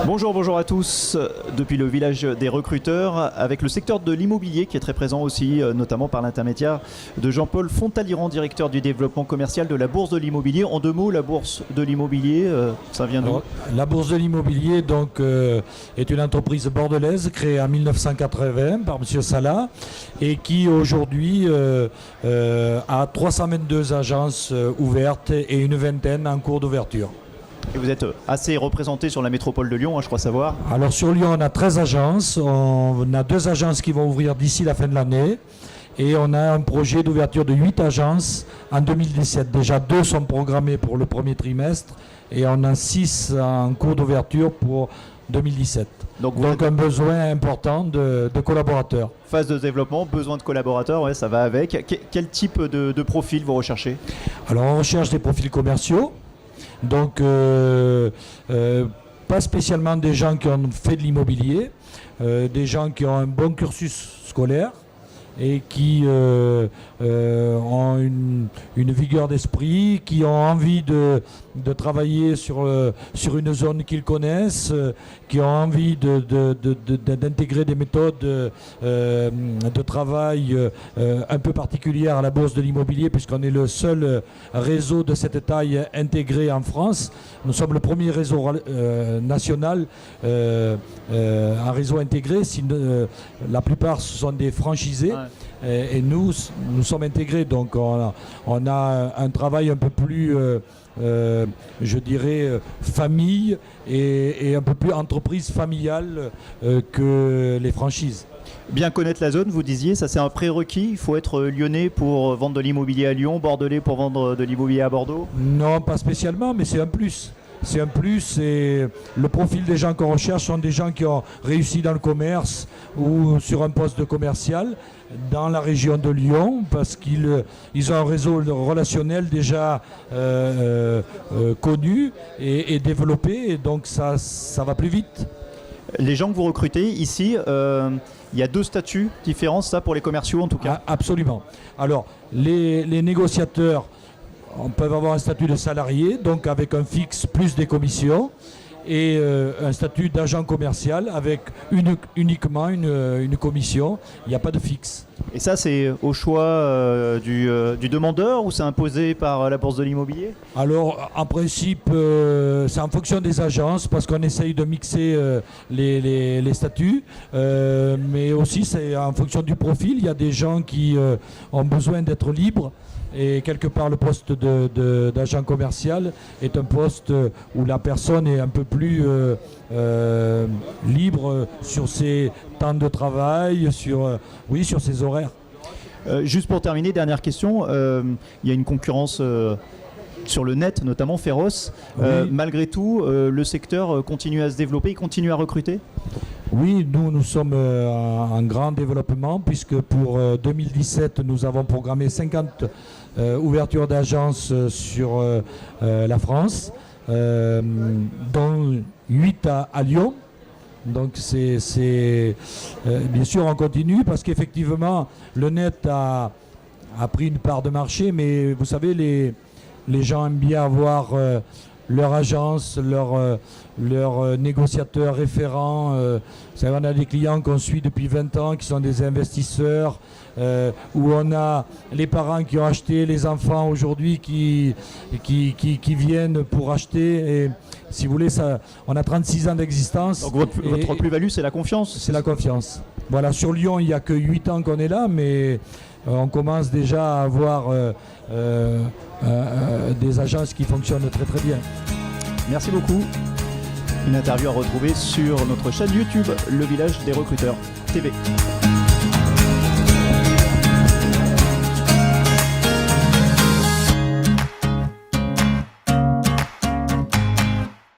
Bonjour à tous. Depuis le village des recruteurs, avec le secteur de l'immobilier qui est très présent aussi, notamment par l'intermédiaire de Jean-Paul Fontaliran, directeur du développement commercial de la Bourse de l'immobilier. En deux mots, la Bourse de l'immobilier, ça vient d'où? La Bourse de l'immobilier est une entreprise bordelaise créée en 1980 par M. Salah et qui aujourd'hui a 322 agences ouvertes et une vingtaine en cours d'ouverture. Et vous êtes assez représenté sur la métropole de Lyon, je crois savoir. Alors sur Lyon, on a 13 agences. On a 2 agences qui vont ouvrir d'ici la fin de l'année. Et on a un projet d'ouverture de 8 agences en 2017. Déjà 2 sont programmées pour le premier trimestre et on a 6 en cours d'ouverture pour 2017. Donc un besoin important de collaborateurs. Phase de développement, besoin de collaborateurs, ouais, ça va avec. Quel type de profil vous recherchez? Alors on recherche des profils commerciaux. Donc, pas spécialement des gens qui ont fait de l'immobilier, des gens qui ont un bon cursus scolaire et qui ont une vigueur d'esprit, qui ont envie de travailler sur une zone qu'ils connaissent, qui ont envie d'intégrer des méthodes de travail un peu particulières à la Bourse de l'immobilier, puisqu'on est le seul réseau de cette taille intégré en France. Nous sommes le premier réseau national, un réseau intégré. La plupart, ce sont des franchisés. Ouais. Et nous sommes intégrés, donc on a un travail un peu plus, je dirais, famille et un peu plus entreprise familiale que les franchises. Bien connaître la zone, vous disiez, ça c'est un prérequis. Il faut être lyonnais pour vendre de l'immobilier à Lyon, bordelais pour vendre de l'immobilier à Bordeaux? Non, pas spécialement, mais c'est un plus. C'est un plus et le profil des gens qu'on recherche sont des gens qui ont réussi dans le commerce ou sur un poste de commercial dans la région de Lyon parce qu'ils ont un réseau relationnel déjà connu et développé et donc ça va plus vite. Les gens que vous recrutez ici, il y a 2 statuts différents, ça pour les commerciaux en tout cas? Absolument. Alors les négociateurs, on peut avoir un statut de salarié, donc avec un fixe plus des commissions, et un statut d'agent commercial avec uniquement une commission. Il n'y a pas de fixe. Et ça, c'est au choix du demandeur ou c'est imposé par la Bourse de l'immobilier? Alors, en principe, c'est en fonction des agences parce qu'on essaye de mixer les statuts, mais aussi c'est en fonction du profil. Il y a des gens qui ont besoin d'être libres. Et quelque part, le poste d'agent commercial est un poste où la personne est un peu plus libre sur ses temps de travail, sur ses horaires. Juste pour terminer, dernière question, il y a une concurrence sur le net, notamment féroce. Oui. Malgré tout, le secteur continue à se développer, il continue à recruter? Oui, nous sommes en grand développement puisque pour 2017, nous avons programmé 50 ouvertures d'agences sur la France, dont 8 à Lyon. Donc bien sûr on continue parce qu'effectivement le net a pris une part de marché, mais vous savez les gens aiment bien avoir leur agence, leur négociateur référent. On a des clients qu'on suit depuis 20 ans qui sont des investisseurs, où on a les parents qui ont acheté, les enfants aujourd'hui qui viennent pour acheter. Et si vous voulez, on a 36 ans d'existence. Donc votre plus-value, c'est la confiance? C'est la confiance. Voilà, sur Lyon, il n'y a que 8 ans qu'on est là, mais on commence déjà à avoir des agences qui fonctionnent très très bien. Merci beaucoup. Une interview à retrouver sur notre chaîne YouTube, Le Village des Recruteurs TV.